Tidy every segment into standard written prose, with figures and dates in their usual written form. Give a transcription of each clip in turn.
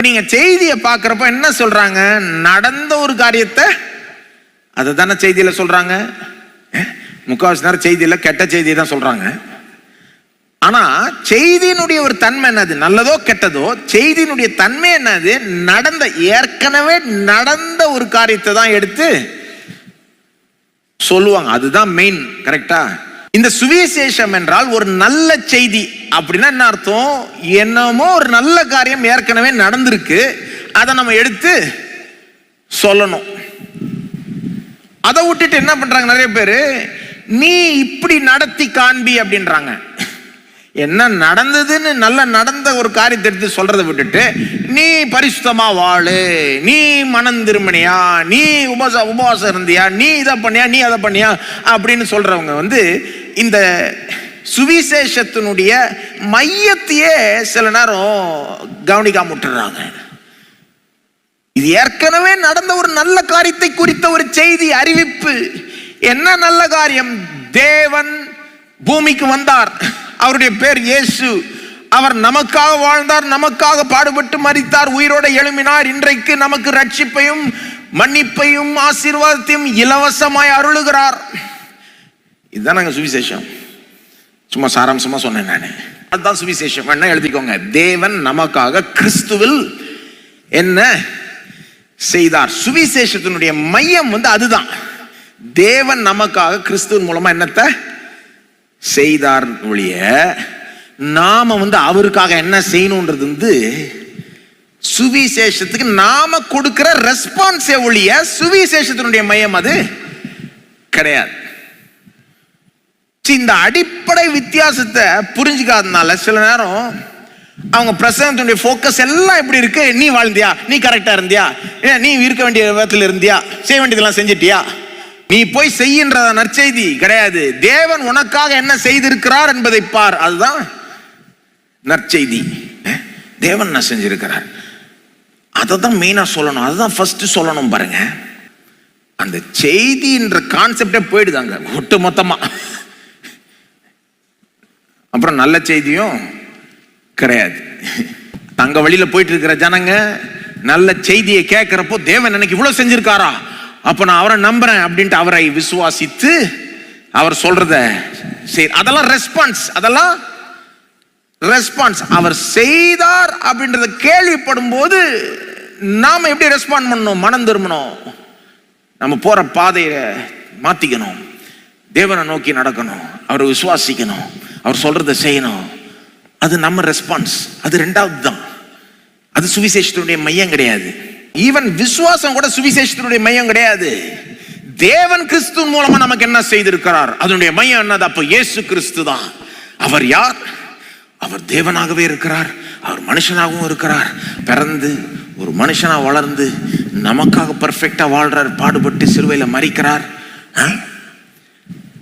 நீங்க செய்தியை பார்க்கறப்ப என்ன சொல்றாங்க? நடந்த ஒரு காரியத்தை அதை தானே செய்தியில சொல்றாங்க. முக்கால்வாசி நேரம் செய்தியில கெட்ட செய்தியை தான் சொல்றாங்க. ஆனா செய்தியினுடைய ஒரு தன்மை என்னது? நல்லதோ கெட்டதோ செய்தியினுடைய தன்மை என்னது? நடந்த, ஏற்கனவே நடந்த ஒரு காரியத்தை தான் எடுத்து சொல்லுவாங்க. அதுதான் மெயின். கரெக்டா? இந்த சுவிசேஷம் என்றால் ஒரு நல்ல செய்தி. அப்படின்னா என்ன அர்த்தம்? என்னமோ ஒரு நல்ல காரியம் ஏற்கனவே நடந்திருக்கு, அதை நம்ம எடுத்து சொல்லணும். அதை விட்டுட்டு என்ன பண்றாங்க நிறைய பேரு, நீ இப்படி நடத்தி காண்பி அப்படின்றாங்க. என்ன நடந்ததுன்னு நல்ல நடந்த ஒரு காரியத்தை எடுத்து சொல்றதை விட்டுட்டு நீ பரிசுத்தமா வாழு, நீ மனம் திரும்பினியா, நீ உபவாசம் இருந்தியா, நீ இதை பண்ணியா, நீ அதை பண்ணியா அப்படின்னு சொல்றவங்க இந்த சுவிசேஷத்தினுடைய மையத்தையே சில நேரம் கவனிக்காம விட்டுறாங்க. இது ஏற்கனவே நடந்த ஒரு நல்ல காரியத்தை குறித்த ஒரு செய்தி, அறிவிப்பு. என்ன நல்ல காரியம்? தேவன் பூமிக்கு வந்தார், அவருடைய பேர் இயேசு. அவர் நமக்காக வாழ்ந்தார், நமக்காக பாடுபட்டு மரித்தார், உயிரோட எழும்பினார். இன்றைக்கு நமக்கு ரட்சிப்பையும் மன்னிப்பையும் ஆசீர்வாதத்தையும் இலவசமாய் அருளுகிறார். இதுதான் நாங்க சுவிசேஷம். சும்மா சாராம்சமா சொன்னேன் நான். அதுதான் சுவிசேஷம். என்ன எழுதிக்கோங்க, தேவன் நமக்காக கிறிஸ்துவில் என்ன செய்தார். சுவிசேஷத்தினுடைய மையம் அதுதான். தேவன் நமக்காக கிறிஸ்துவின் மூலமா என்னத்தை செய்தார் ஒழிய நாம அவருக்காக என்ன செய்யணும்ன்றது சுவிசேஷத்துக்கு நாம கொடுக்கிற ரெஸ்பான்ஸே ஒழிய சுவிசேஷத்தினுடைய மையம் அது கிடையாது. இந்த அடிப்படை வித்தியாசத்தை புரிஞ்சுக்காதனால சில நேரம் அவங்க பிரசங்கத்தினுடைய ஃபோக்கஸ் எல்லாம் எப்படி இருக்கு? நீ வாழ்ந்தியா, நீ கரெக்டா இருந்தியா, நீ இருக்க வேண்டிய விதத்தில் இருந்தியா, செய்ய வேண்டியதெல்லாம் செஞ்சிட்டியா, நீ போய் செய்கின்ற நற்செய்தி கிடையாது. தேவன் உனக்காக என்ன செய்திருக்கிறார் என்பதை பார். அதுதான் நற்செய்தி. தேவன் என்ன செஞ்சிருக்கிறார் அதை தான் மெயினா சொல்லணும். அதுதான் ஃபர்ஸ்ட் சொல்லணும். பாருங்க, அந்த செய்தின்ற கான்செப்டே போயிடுதாங்க ஒட்டு மொத்தமா. அப்புறம் நல்ல செய்தியும் கிடையாது. தங்க வழியில போயிட்டு இருக்கிற ஜனங்க நல்ல செய்தியை கேட்கிறப்போ தேவன் எனக்கு இவ்வளவு செஞ்சிருக்காரா, அப்ப நான் அவரை நம்புறேன் அப்படின்ட்டு அவரை விசுவாசித்து அவர் சொல்றத சரி, அதெல்லாம் ரெஸ்பான்ஸ். அதெல்லாம் ரெஸ்பான்ஸ். அவர் செய்தார் அப்படின்றத கேள்விப்படும் போது நாம எப்படி ரெஸ்பாண்ட் பண்ணணும்? மனம் திரும்பணும், நம்ம போற பாதையை மாத்திக்கணும், தேவனை நோக்கி நடக்கணும், அவரை விசுவாசிக்கணும், அவர் சொல்றதை செய்யணும். அது நம்ம ரெஸ்பான்ஸ். அது ரெண்டாவது தான். அது சுவிசேஷத்தினுடைய மையம் கிடையாது. ஈவன் விசுவாசம் கூட சுவிசேஷத்தினுடைய மையம் கிடையாது. தேவன் கிறிஸ்து மூலமா நமக்கு என்ன செய்திருக்கிறார், அதனுடைய மையம் என்னது? அப்ப இயேசு கிறிஸ்து தான். அவர் யார்? அவர் தேவனாகவே இருக்கிறார், அவர் மனுஷனாகவும் இருக்கிறார். பிறந்து ஒரு மனுஷனா வளர்ந்து நமக்காக பெர்ஃபெக்டா வாழ்றார், பாடுபட்டு சிலுவையில மரிக்கிறார்,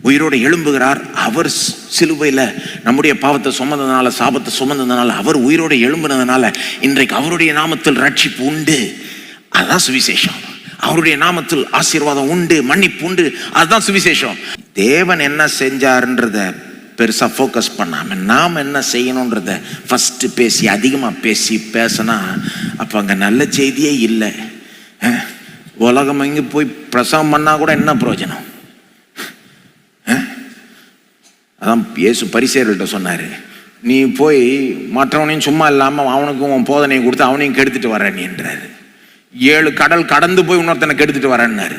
உயிரோடு எழும்புகிறார். அவர் சிலுவையில நம்முடைய பாவத்தை சுமந்ததுனால, சாபத்தை சுமந்ததுனால, அவர் உயிரோடு எழும்புனதுனால இன்றைக்கு அவருடைய நாமத்தில் ரட்சிப்பு உண்டு. அதுதான் சுவிசேஷம். அவருடைய நாமத்தில் ஆசீர்வாதம் உண்டு, மன்னிப்பு உண்டு. அதுதான் சுவிசேஷம். தேவன் என்ன செஞ்சாருன்றத பெருசா ஃபோக்கஸ் பண்ணாம நாம் என்ன செய்யணும்ன்றத ஃபர்ஸ்ட் பேசி, அதிகமா பேசினா அப்ப அங்க நல்ல செய்தியே இல்லை. உலகம் எங்க போய் பிரசவம் பண்ணா கூட என்ன பிரயோஜனம்? அதான் இயேசு பரிசேயர்கள்ட்ட சொன்னாரு, நீ போய் மற்றவனையும் சும்மா இல்லாம அவனுக்கும் உன் போதனையை கொடுத்து அவனையும் கெடுத்துட்டு வர நீ என்றாரு. 7 கடல் கடந்து போய் இன்னொருத்தனை கெடுத்துட்டு வரேன்னாரு.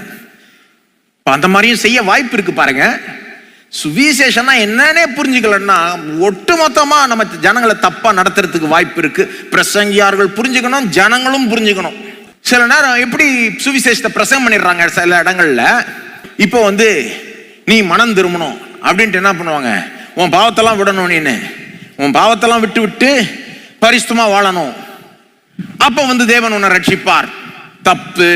அந்த மாதிரியும் செய்ய வாய்ப்பு இருக்கு. பாருங்க, சுவிசேஷம்னா என்னன்னே புரிஞ்சுக்கலன்னா ஒட்டுமொத்தமா நம்ம ஜனங்களை தப்பா நடத்துறதுக்கு வாய்ப்பு இருக்கு. பிரசங்கியார்கள் புரிஞ்சுக்கணும், ஜனங்களும் புரிஞ்சுக்கணும். சில நேரம் எப்படி சுவிசேஷத்தை பிரசங்கம் பண்ணிடுறாங்க சில இடங்கள்ல. இப்போ நீ மனம் திரும்பணும் அப்படின்ட்டு என்ன பண்ணுவாங்க, உன் பாவத்தெல்லாம் விடணும், நீன்னு உன் பாவத்தெல்லாம் விட்டு விட்டு பரிசுத்தமா வாழணும், அப்ப தேவன் உன்னை ரட்சிப்பார். தப்பு.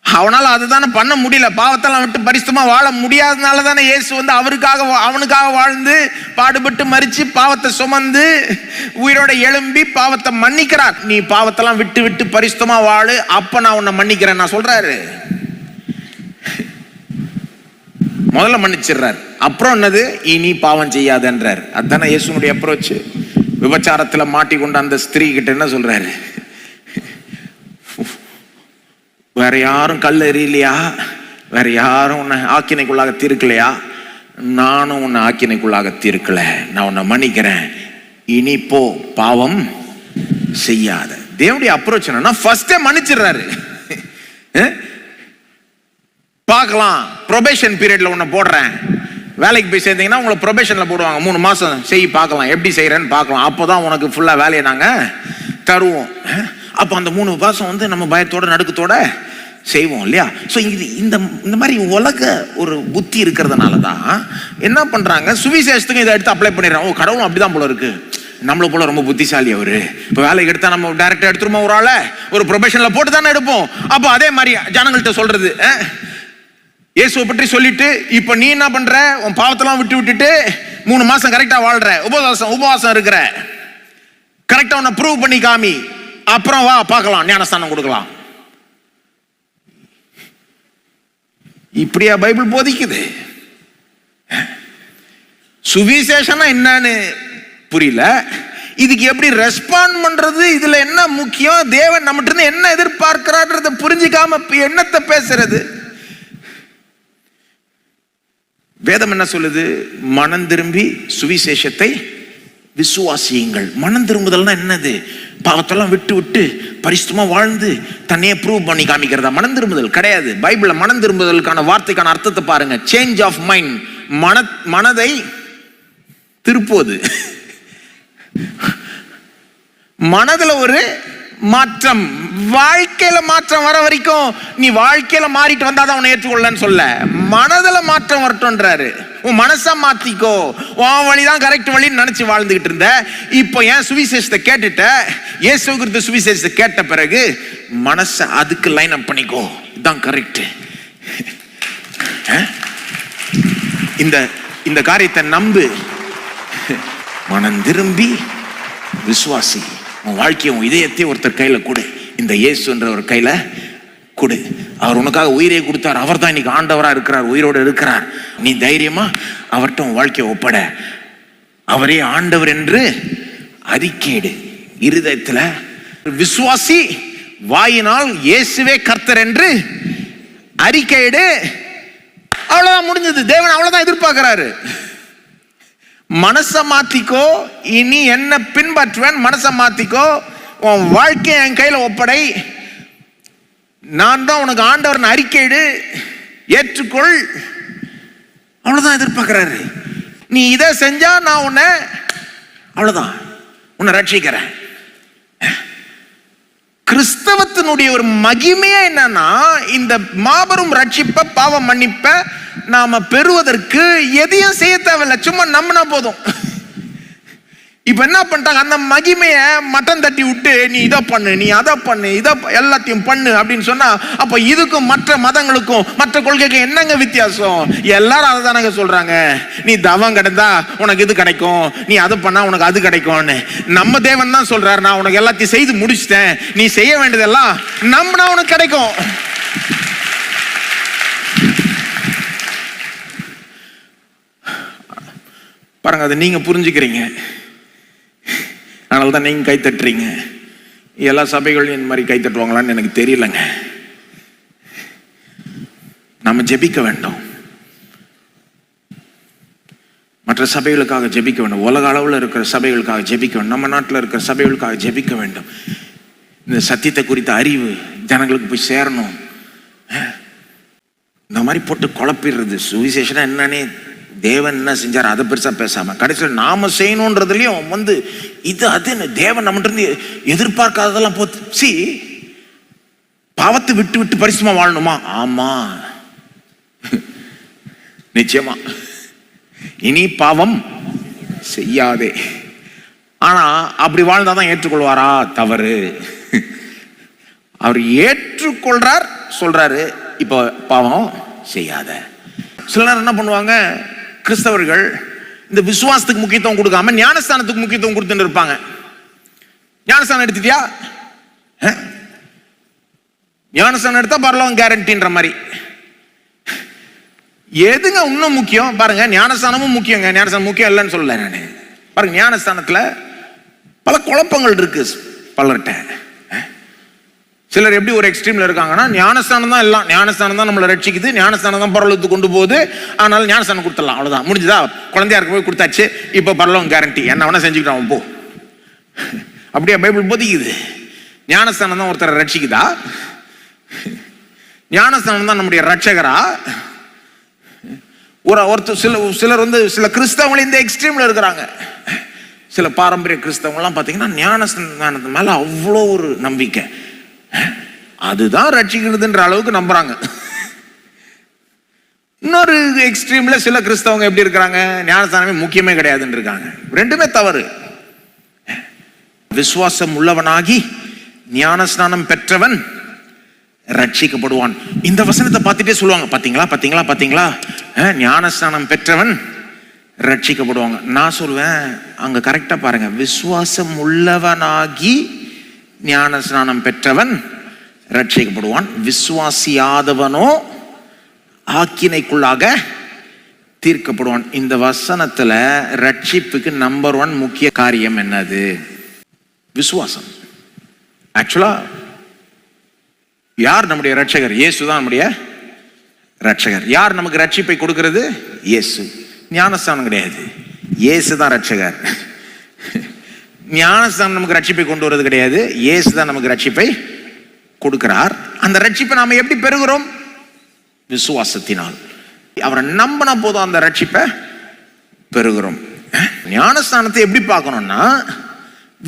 அவனால அதுதானே பண்ண முடியல. பாவத்தெல்லாம் விட்டு பரிசுத்தமா வாழ முடியாதனால தானே இயேசு அவனுக்காக வாழ்ந்து பாடுபட்டு மரிச்சு பாவத்தை சுமந்து உயிரோட எழும்பி பாவத்தை மன்னிக்கிறார். நீ பாவத்தெல்லாம் விட்டு விட்டு பரிசுத்தமா வாழு, அப்ப நான் உன்னை மன்னிக்கிறேன் நான் சொல்றாரு. முதல்ல மன்னிச்சிடுறார், அப்புறம் என்னது, இனி பாவம் செய்யாதன்றார். அதுதானே இயேசுனுடைய அப்ரோச். விபச்சாரத்துல மாட்டிக்கொண்ட அந்த ஸ்திரீ கிட்ட என்ன சொல்றாரு? வேற யாரும் கல் எறியலையா? வேற யாரும் உன்னை ஆக்கினைக்குள்ளாக தீர்க்கலையா? நானும் உன்னை ஆக்கினைக்குள்ளாக தீர்க்கல, நான் உன்னை மன்னிக்கிறேன், இனி போ, பாவம் செய்யாத. தேவனுடைய அப்ரோச் என்னன்னா ஃபர்ஸ்டே மன்னிச்சிடுறாரு. பார்க்கலாம், ப்ரொபேஷன் பீரியட்ல உன்னை போடுறேன், வேலைக்கு போய் சேர்ந்தீங்கன்னா உங்களை ப்ரொபேஷன்ல போடுவாங்க, 3 மாசம் செய் பார்க்கலாம், எப்படி செய்யறேன்னு பார்க்கலாம், அப்போதான் உனக்கு ஃபுல்லா வேலையை நாங்க தருவோம். அப்போ அந்த 3 மாசம் வந்து நம்ம பயத்தோட நடுக்கத்தோட செய்வோம் இல்லையா? ஸோ இந்த மாதிரி உலக ஒரு புத்தி இருக்கிறதுனால தான் என்ன பண்றாங்க, சுவிசேஷத்துக்கு இதை எடுத்து அப்ளை பண்ணிடுறாங்க. ஓ, கடவுளும் அப்படிதான் போல இருக்கு, நம்மள போல ரொம்ப புத்திசாலி அவரு. இப்போ வேலைக்கு எடுத்தா நம்ம டைரக்டா எடுத்துருமா, ஒரு ஆளை ஒரு ப்ரொபேஷன்ல போட்டு தானே எடுப்போம். அப்போ அதே மாதிரி ஜனங்கள்கிட்ட சொல்றது, இயேசுவை பற்றி சொல்லிட்டு இப்ப நீ என்ன பண்ற, உன் பாவத்தெல்லாம் விட்டுட்டு 3 மாசம் கரெக்டா வாழ்ற, உபவாசம் இருக்கிற, கரெக்டா உன்னை ப்ரூவ் பண்ணி காமி, அப்புறம் வா பார்க்கலாம், ஞானஸ்தானம் கொடுக்கலாம். இப்படியா பைபிள் போதிக்குது? சுவிசேஷனா என்னன்னு புரியல, இதுக்கு எப்படி ரெஸ்பாண்ட் பண்றது, இதுல என்ன முக்கியம், தேவன் நம்மகிட்ட இருந்து என்ன எதிர்பார்க்கிறார்ன்றத புரிஞ்சுக்காம என்னத்தை பேசுறது? வேதம் என்ன சொல்லுது? மனம் திரும்பி சுவிசேஷத்தை விசுவாசியுங்கள். மனம் திரும்புதல்னா என்னது? பாவத்தெல்லாம் விட்டு விட்டு பரிசுத்தமா வாழ்ந்து தன்னையே ப்ரூவ் பண்ணி காமிக்கிறதா மனம் திரும்புதல்? கிடையாது. பைபிள்ல மனம் திரும்புதலுக்கான வார்த்தைக்கான அர்த்தத்தை பாருங்க. சேஞ்ச் ஆஃப் மைண்ட், மனதை திருப்புவது. மனதுல ஒரு மாற்றம், வாழ்க்கையில மாற்றம் வர வரைக்கும் நீ வாழ்க்கையில மாறிட்டு வந்தாதான் உன்னை ஏற்றுக்கொள்ளன்னு சொல்ல, மனதுல மாற்றம் வரட்டும்ன்றாரு. உன் மனசை மாத்திக்கோ, உன் வழிதான் கரெக்ட் வழின்னு நினைச்சு வாழ்ந்துகிட்டு இருந்த, இப்போ ஏன் சுவிசேஷத்தை கேட்டுட்ட, இயேசு கிறிஸ்து சுவிசேஷத்தை கேட்ட பிறகு மனசை அதுக்கு லைன் அப் பண்ணிக்கோ, இதுதான் கரெக்ட். இந்த காரியத்தை நம்பு, மனம் திரும்பி விசுவாசி. உன் வாழ்க்கையை, உன் இதயத்தை ஒருத்தர் கையில கொடு, இந்த இயேசுன்ற ஒரு கையில கொடு. அவர் உனக்காக உயிரை கொடுத்தார், அவர் தான் இன்னைக்கு ஆண்டவரா இருக்கிறார், உயிரோடு இருக்கிறார். நீ தைரியமா அவர்கிட்ட உன் வாழ்க்கையை ஒப்பட, அவரே ஆண்டவர் என்று அறிக்கையிடு. இருதயத்துல விசுவாசி, வாயினால் இயேசுவே கர்த்தர் என்று அறிக்கையிடு. அவ்வளவுதான், முடிஞ்சது. தேவன் அவ்வளவுதான் எதிர்பார்க்கிறாரு. மனசை மாத்திக்கோ, இனி என்ன பின்பற்றுவேன், மனசை மாத்திக்கோ, உன் வாழ்க்கையை என் கையில ஒப்படை, நான் தான் உனக்கு ஆண்டவர் அறிக்கையிடு, ஏற்றுக்கொள். அவ்வளவுதான் எதிர்பார்க்கிறாரு. நீ இதை செஞ்சா நான் உன்னை, அவ்வளவுதான், உன்னை ரட்சிக்கிறேன். கிறிஸ்தவத்தினுடைய ஒரு மகிமையே என்னன்னா, இந்த மாபெரும் ரட்சிப்ப, பாவ மன்னிப்ப நாம பெறுவதற்கு எதையும் செய்ய தேவையில்லை, சும்மா நம்பினா போதும். இப்ப என்ன பண்ணிட்டாங்க, அந்த மகிமைய மட்டம் தட்டி விட்டு நீ இதை பண்ணு, நீ அதை பண்ணு, இதை எல்லாத்தையும் பண்ணு அப்படின்னு சொன்னா, அப்ப இதுக்கும் மற்ற மதங்களுக்கும் மற்ற கொள்கைக்கும் என்னங்க வித்தியாசம்? எல்லாரும் அதை தானங்க சொல்றாங்க. நீ தவம் கிடந்தா உனக்கு இது கிடைக்கும், நீ அது பண்ணா உனக்கு அது கிடைக்கும்னு. நம்ம தேவன் தான் சொல்றாரு, நான் உனக்கு எல்லாத்தையும் செய்து முடிச்சிட்டேன், நீ செய்ய வேண்டியதெல்லாம் நம்பினா உனக்கு கிடைக்கும். பாருங்க, அதை நீங்க புரிஞ்சுக்கிறீங்க, அதனால தான் நீங்க கை தட்டுறீங்க. எல்லா சபைகளையும் இந்த மாதிரி கை தட்டுவாங்களான்னு எனக்கு தெரியலங்க. நம்ம ஜெபிக்க வேண்டும், மற்ற சபைகளுக்காக ஜெபிக்க வேண்டும், உலக அளவில் இருக்கிற சபைகளுக்காக ஜெபிக்க வேண்டும், நம்ம நாட்டில் இருக்கிற சபைகளுக்காக ஜெபிக்க வேண்டும். இந்த சத்தியத்தை குறித்த அறிவு ஜனங்களுக்கு போய் சேரணும். இந்த மாதிரி போட்டு குழப்பிடுறது, சுவிசேஷனா என்னன்னே, தேவன் என்ன செஞ்சார் அதை பெருசா பேசாம கடைசியில் நாம செய்யணும்ன்றதுலயும் வந்து இது அதுன்னு தேவன் நம்மகிட்ட இருந்து எதிர்பார்க்காததெல்லாம் போச்சு. பாவத்தை விட்டு விட்டு பரிசுமா வாழணுமா? ஆமா, நிச்சயமா. இனி பாவம் செய்யாதே. ஆனா அப்படி வாழ்ந்தாதான் ஏற்றுக்கொள்வாரா? தவறு. அவர் ஏற்றுக்கொள்றார், சொல்றாரு இப்போ பாவம் செய்யாத. சில நேரம் என்ன பண்ணுவாங்க, கிறிஸ்தவர்கள் இந்த விசுவாசத்துக்கு முக்கியத்துவம் கொடுக்காம ஞானஸ்தானத்துக்கு முக்கியத்துவம் கொடுத்துட்டு இருப்பாங்க. ஞானஸ்தானம் எடுத்துட்டியா, ஞானஸ்தானம் எடுத்தா பரலோகம் கேரண்டின்ற மாதிரி. எதுங்க இன்னும் முக்கியம் பாருங்க? ஞானஸ்தானமும் முக்கியங்க, ஞானஸ்தானம் முக்கியம் இல்லைன்னு சொல்லல நான். பாருங்க, ஞானஸ்தானத்துல பல குழப்பங்கள் இருக்கு பலர்கிட்ட. சிலர் எப்படி ஒரு எக்ஸ்ட்ரீம்ல இருக்காங்கன்னா, ஞானஸ்தானம் தான் எல்லாம், ஞானஸ்தானம் தான் நம்மளை ரட்சிக்குது, ஞானஸ்தானம் தான் பரலோகத்துக்கு கொண்டு போகுது, அதனால ஞானஸ்தானம் கொடுத்துடலாம், அவ்வளவுதான், முடிஞ்சுதா, குழந்தையா இருக்க போய் கொடுத்தாச்சு, இப்ப பரலோகம் கேரண்டி, என்ன வேணா செஞ்சுக்கிட்டு அவன் போ. அப்படியே பைபிள் போதிக்குது? ஞானஸ்தானம் தான் ஒருத்தரை ரட்சிக்குதா? ஞானஸ்தானம் தான் நம்முடைய ரட்சகரா? ஒருத்தர் சிலர் வந்து சில கிறிஸ்தவங்களே இந்த எக்ஸ்ட்ரீம்ல இருக்கிறாங்க. சில பாரம்பரிய கிறிஸ்தவங்கலாம் பார்த்தீங்கன்னா ஞானஸ்தானத்து மேல அவ்வளோ ஒரு நம்பிக்கை, அதுதான் ரட்சிக்கிறதுன்ற அளவுக்கு நம்புறாங்க. இன்னொரு எக்ஸ்ட்ரீம்ல சில கிறிஸ்தவங்க எப்படி இருக்கிறாங்க, ஞானஸ்தானமே முக்கியமே கிடையாதுன்னு இருக்காங்க. ரெண்டுமே தவறு. விசுவாசம் உள்ளவனாகி ஞானஸ்நானம் பெற்றவன் ரட்சிக்கப்படுவான். இந்த வசனத்தை பார்த்துட்டே சொல்லுவாங்க, பாத்தீங்களா பாத்தீங்களா பாத்தீங்களா, ஞானஸ்நானம் பெற்றவன் ரட்சிக்கப்படுவாங்க. நான் சொல்லுவேன், அங்க கரெக்டா பாருங்க, விசுவாசம் உள்ளவனாகி ஞானஸ்நானம் பெற்றவன் ரட்சிக்கப்படுவான், விசுவாசியாதவனோ ஆக்கினைக்குள்ளாக தீர்க்கப்படுவான். இந்த வசனத்துல ரட்சிப்புக்கு நம்பர் 1 முக்கிய காரியம் என்னது? விசுவாசம். ஆக்சுவலா யார் நம்முடைய ரட்சகர்? இயேசு தான் நம்முடைய ரட்சகர். யார் நமக்கு ரட்சிப்பை கொடுக்கிறது? இயேசு. ஞானஸ்தானம் கிடையாது, இயேசு தான் ரட்சகர். ஞானஸ்தானம் நமக்கு ரட்சிப்பை கொண்டு வருவது கிடையாது, இயேசு தான் நமக்கு ரட்சிப்பை கொடுக்கிறார். அந்த ரட்சிப்பை நாம எப்படி பெறுகிறோம்? விசுவாசத்தினால். அவரை நம்பின போதும் அந்த ரட்சிப்பை பெறுகிறோம். ஞானஸ்தானத்தை எப்படி பார்க்கணும்னா,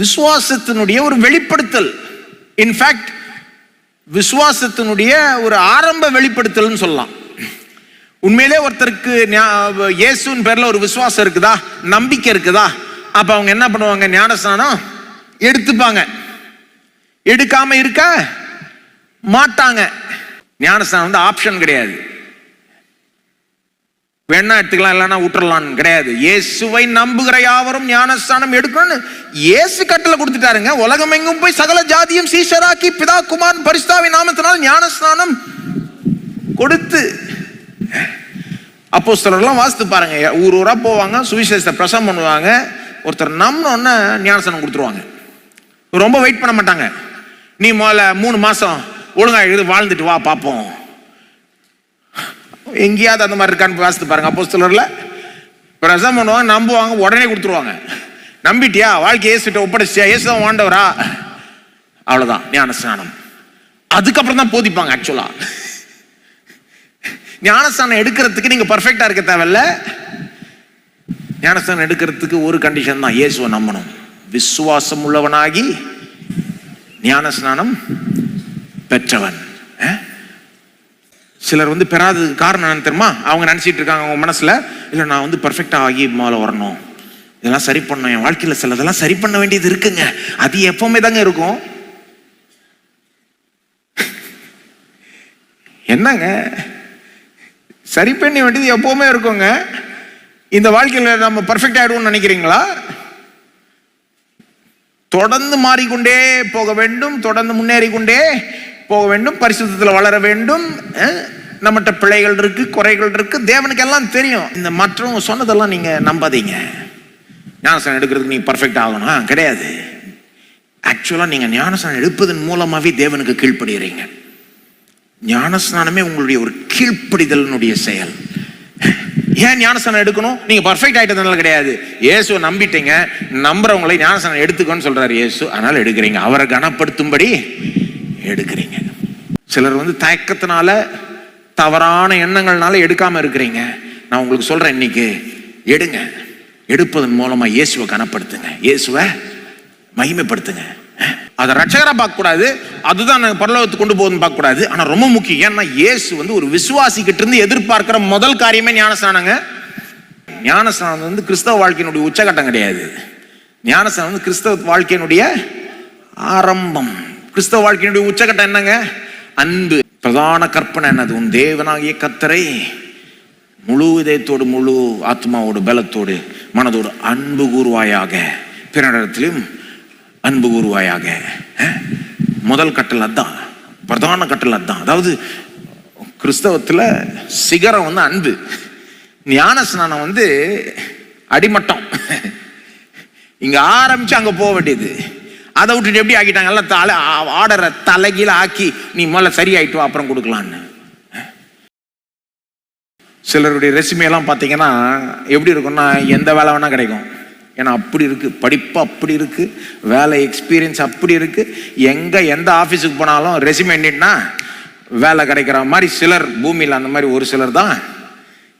விசுவாசத்தினுடைய ஒரு வெளிப்படுத்தல். இன்ஃபேக்ட் விசுவாசத்தினுடைய ஒரு ஆரம்ப வெளிப்படுத்தல்னு சொல்லலாம். உண்மையிலே ஒருத்தருக்கு இயேசுவின் பேர்ல ஒரு விசுவாசம் இருக்குதா, நம்பிக்கை இருக்குதா, அப்ப அவங்க என்ன பண்ணுவாங்க? ஞானஸ்நானம் எடுத்துப்பாங்க. எடுக்காம இருக்க மாட்டாங்க. ஞானஸ்நானம் வந்து ஆப்ஷன் கிடையாது, வேணா எடுத்துக்கலாம் இல்லைன்னா விட்டுறலான்னு கிடையாது. இயேசுவை நம்புகிற யாவரும் ஞானஸ்நானம் எடுக்கணும்னு இயேசு கட்டளை கொடுத்துட்டாருங்க. உலகம் எங்கும் போய் சகல ஜாதியும் சீஷராக்கி பிதா குமாரன் பரிசுத்தாவின் நாமத்தினால் ஞானஸ்நானம் கொடுத்து. அப்போஸ்தலர்லாம் வாசித்து பாருங்க, ஊர் ஊரா போவாங்க, சுவிசேஷத்தை பிரசங்கம் பண்ணுவாங்க. ஒருத்தர் நம்பினோன்னு ஞானஸ்நானம் கொடுத்துருவாங்க. ரொம்ப வெயிட் பண்ண மாட்டாங்க. நீ முதல்ல 3 மாசம் ஒழுங்கா இது வாழ்ந்துட்டு வா பார்ப்போம். எங்கேயாவது அந்த மாதிரி இருக்கான்னு வாசித்து பாருங்க. அப்போஸ்தலர்ல பிரசங்கம் பண்ணுவாங்க, நம்புவாங்க, உடனே கொடுத்துருவாங்க. நம்பிட்டியா, வாழ்க்கை இயேசுகிட்ட ஒப்படைச்சியா, இயேசு தான் ஆண்டவரா, அவ்வளவுதான் ஞானஸ்நானம். அதுக்கப்புறம் தான் போதிப்பாங்க. ஆக்சுவலா ஞானஸ்நானம் எடுக்கிறதுக்கு நீங்க பர்ஃபெக்டா இருக்க தேவையில்ல. ஞானஸ்நானம் எடுக்கிறதுக்கு ஒரு கண்டிஷன் தான், இயேசுவை நம்பணும். விசுவாசம் உள்ளவனாகி ஞானஸ்நானம் பெற்றவன். சிலர் வந்து பெறாததுக்கு காரணம் என்ன தெரியுமா? அவங்க நினைச்சிட்டு இருக்காங்க அவங்க மனசுல, இல்ல நான் வந்து பர்ஃபெக்டா ஆகி மேல வரணும், இதெல்லாம் சரி பண்ணணும், என் வாழ்க்கையில சிலதெல்லாம் சரி பண்ண வேண்டியது இருக்குங்க. அது எப்பவுமே தாங்க இருக்கும். என்னங்க சரி பண்ண வேண்டியது எப்பவுமே இருக்குங்க. இந்த வாழ்க்கையில நம்ம பர்ஃபெக்ட் ஆயிடுவோம்னு நினைக்கிறீங்களா? தொடர்ந்து மாறிக்கொண்டே போக வேண்டும், தொடர்ந்து முன்னேறி கொண்டே போக வேண்டும், பரிசுத்தத்தில் வளர வேண்டும். நம்மகிட்ட பிழைகள் இருக்கு, குறைகள் இருக்கு, தேவனுக்கு எல்லாம் தெரியும். இந்த மற்றவங்க சொன்னதெல்லாம் நீங்க நம்பாதீங்க. ஞானஸ்நானம் எடுக்கிறதுக்கு நீங்க பர்ஃபெக்ட் ஆகணும் கிடையாது. ஆக்சுவலா நீங்க ஞானஸ்நானம் எடுப்பதன் மூலமாவே தேவனுக்கு கீழ்ப்படுகிறீங்க. ஞானஸ்நானமே உங்களுடைய ஒரு கீழ்ப்படிதலினுடைய செயல். ஏன் ஞானஸ்நானம் எடுக்கணும்? நீங்க பர்ஃபெக்ட் ஆயிட்டதுனால கிடையாது. இயேசுவை நம்பிட்டீங்க, நம்புறவங்களை ஞானஸ்நானம் எடுத்துக்கோன்னு சொல்றாரு இயேசு, அதனால எடுக்கிறீங்க. அவரை கனப்படுத்தும்படி எடுக்கிறீங்க. சிலர் வந்து தயக்கத்தினால, தவறான எண்ணங்கள்னால எடுக்காம இருக்கிறீங்க. நான் உங்களுக்கு சொல்றேன், இன்னைக்கு எடுங்க. எடுப்பதன் மூலமா இயேசுவை கனப்படுத்துங்க, இயேசுவை மகிமைப்படுத்துங்க. அதை ரட்சகரா பார்க்க கூடாது, அதுதான் பரலோகத்துக்கு கொண்டு போகுதுன்னு பார்க்க கூடாது. ஆனா ரொம்ப முக்கியம். ஏன்னா இயேசு வந்து ஒரு விசுவாசிக்கிட்ட இருந்து எதிர்பார்க்கிற முதல் காரியமே ஞானஸ்நானங்க. ஞானஸ்நானம் வந்து கிறிஸ்தவ வாழ்க்கையினுடைய உச்சகட்டம் கிடையாது. ஞானஸ்நானம் வந்து கிறிஸ்தவ வாழ்க்கையினுடைய ஆரம்பம். கிறிஸ்தவ வாழ்க்கையினுடைய உச்சகட்டம் என்னங்க? அன்பு. பிரதான கற்பனை என்னது? உன் தேவனாகிய கர்த்தரை முழு இதயத்தோடு, முழு ஆத்மாவோடு, பலத்தோடு, மனதோடு அன்பு கூறுவாயாக, பிறரிடத்திலும் அன்பு கூறுவாயாக. முதல் கட்டளை அதான், பிரதான கட்டளை அதான். அதாவது கிறிஸ்தவத்துல சிகரம் வந்து அன்பு. ஞானஸ்நானம் வந்து அடிமட்டம். இங்க ஆரம்பிச்சு அங்க போக வேண்டியது. அதை விட்டுட்டு எப்படி ஆக்கிட்டாங்க, எல்லாம் ஆர்டரை தலைகீழ ஆக்கி நீ முதல்ல சரியாயிட்டு வா அப்புறம் கொடுக்கலான்னு. சிலருடைய ரெசுமே எல்லாம் பார்த்தீங்கன்னா எப்படி இருக்கும்னா எந்த வேலை வேணா கிடைக்கும். ஏன்னா அப்படி இருக்கு, படிப்பு அப்படி இருக்கு, வேலை எக்ஸ்பீரியன்ஸ் அப்படி இருக்கு. எந்த ஆஃபீஸுக்கு போனாலும் ரெசுமே என்னன்னா வேலை கிடைக்கிற மாதிரி சிலர் பூமியில் அந்த மாதிரி ஒரு சிலர் தான்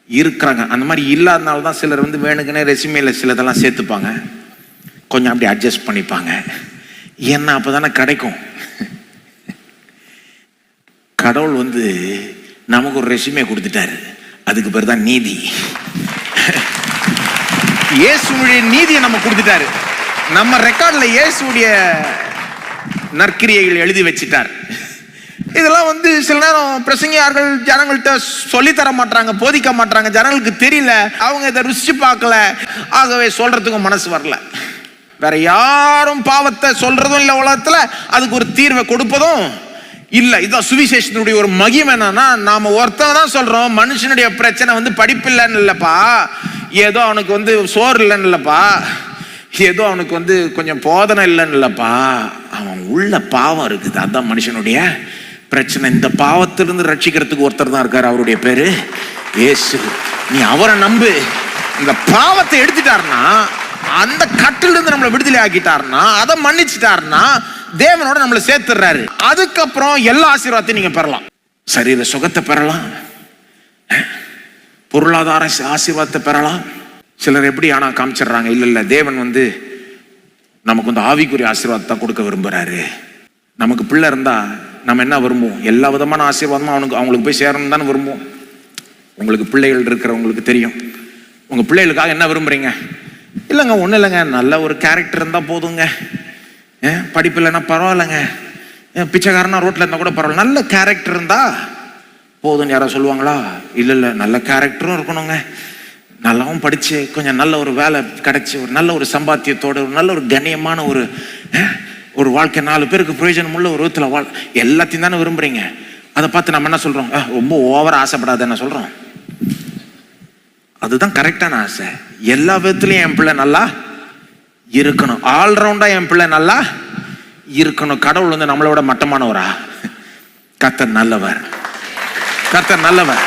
இருக்கிறாங்க. அந்த மாதிரி இல்லாதனால தான் சிலர் வந்து வேணுக்குன்னே ரெசுமேல சிலதெல்லாம் சேர்த்துப்பாங்க, கொஞ்சம் அப்படி அட்ஜஸ்ட் பண்ணிப்பாங்க. ஏன்னா அப்பதானே கிடைக்கும். கடவுள் வந்து நமக்கு ஒரு ரெசுமே கொடுத்துட்டாரு, அதுக்கு பேர் தான் நீதி. இயேசுடைய நீதியை நம்ம கொடுத்துட்டாரு. நம்ம ரெக்கார்ட்ல இயேசுடைய நற்கிரியைகள் எழுதி வச்சிட்டார். இதெல்லாம் வந்து சில நேரம் பிரசங்கியார்கள் ஜனங்கள்கிட்ட சொல்லித்தர மாட்டாங்க, போதிக்க மாட்டாங்க, ஜனங்களுக்கு தெரியல, அவங்க இதை ருசிச்சு பார்க்கல, ஆகவே சொல்றதுக்கும் மனசு வரல. வேற யாரும் பாவத்தை சொல்றதும் இல்லை உலகத்துல, அதுக்கு ஒரு தீர்வை கொடுப்பதும் இல்லை. இதுதான் சுவிசேஷத்தினுடைய ஒரு மகிமை. என்னன்னா நாம ஒருத்தன் தான் சொல்றோம், மனுஷனுடைய பிரச்சனை வந்து படிப்பு இல்லைன்னு இல்லப்பா, ஏதோ அவனுக்கு வந்து சோறு இல்லைன்னு இல்லப்பா, ஏதோ அவனுக்கு வந்து கொஞ்சம் போதனை இல்லைன்னு இல்லப்பா, அவன் உள்ள பாவம் இருக்குது, அதுதான் மனுஷனுடைய பிரச்சனை. இந்த பாவத்திலிருந்து ரட்சிக்கிறதுக்கு ஒருத்தர் தான் இருக்காரு, அவருடைய பேரு இயேசு. நீ அவரை நம்பு. இந்த பாவத்தை எடுத்துட்டாருன்னா, அந்த கட்டிலிருந்து நம்மளை விடுதலை ஆக்கிட்டாருன்னா, அதை மன்னிச்சுட்டாருன்னா தேவனோட நம்மளை சேர்த்துறாரு. அதுக்கப்புறம் எல்லா ஆசீர்வாதத்தையும் நீங்க பெறலாம். சரீர சுகத்தை பெறலாம், பொருளாதார ஆசீர்வாதத்தை பெறலாம். சிலர் எப்படி ஆனா காமிச்சிடுறாங்க, இல்ல தேவன் வந்து நமக்கு வந்து ஆவிக்குரிய ஆசீர்வாதத்தை கொடுக்க விரும்புறாரு. நமக்கு பிள்ளை இருந்தா நம்ம என்ன விரும்புவோம், எல்லா விதமான ஆசீர்வாதமும் அவங்களுக்கு போய் சேரணும் தானே விரும்புவோம். உங்களுக்கு பிள்ளைகள் இருக்கிறவங்களுக்கு தெரியும். உங்க பிள்ளைகளுக்காக என்ன விரும்புறீங்க? இல்லைங்க ஒன்றும் இல்லைங்க, நல்ல ஒரு கேரக்டர் இருந்தால் போதுங்க, படிப்பு இல்லைன்னா பரவாயில்லைங்க, பிச்சைக்காரனா ரோட்டில் இருந்தால் கூட பரவாயில்ல, நல்ல கேரக்டர் இருந்தா போதும்னு யாராவது சொல்லுவாங்களா? இல்லை, நல்ல கேரக்டரும் இருக்கணுங்க, நல்லாவும் படிச்சு கொஞ்சம் நல்ல ஒரு வேலை கிடைச்சி ஒரு நல்ல ஒரு சம்பாத்தியத்தோட ஒரு நல்ல ஒரு கண்ணியமான ஒரு வாழ்க்கை, 4 பேருக்கு பிரயோஜனம் உள்ள ஒரு விதத்தில் எல்லாத்தையும் தானே விரும்புறீங்க. அதை பார்த்து நம்ம என்ன சொல்றோம், ரொம்ப ஓவரா ஆசைப்படாத என்ன சொல்றோம். அதுதான் கரெக்டான ஆசை. எல்லா விதத்திலையும் என் பிள்ளை நல்லா இருக்கணும், ஆல்ரவுண்டா என் பிள்ளை நல்லா இருக்கணும். கடவுள் வந்து நம்மளை விட மட்டமானவரா? கர்த்தர் நல்லவர், கர்த்தர் நல்லவர்.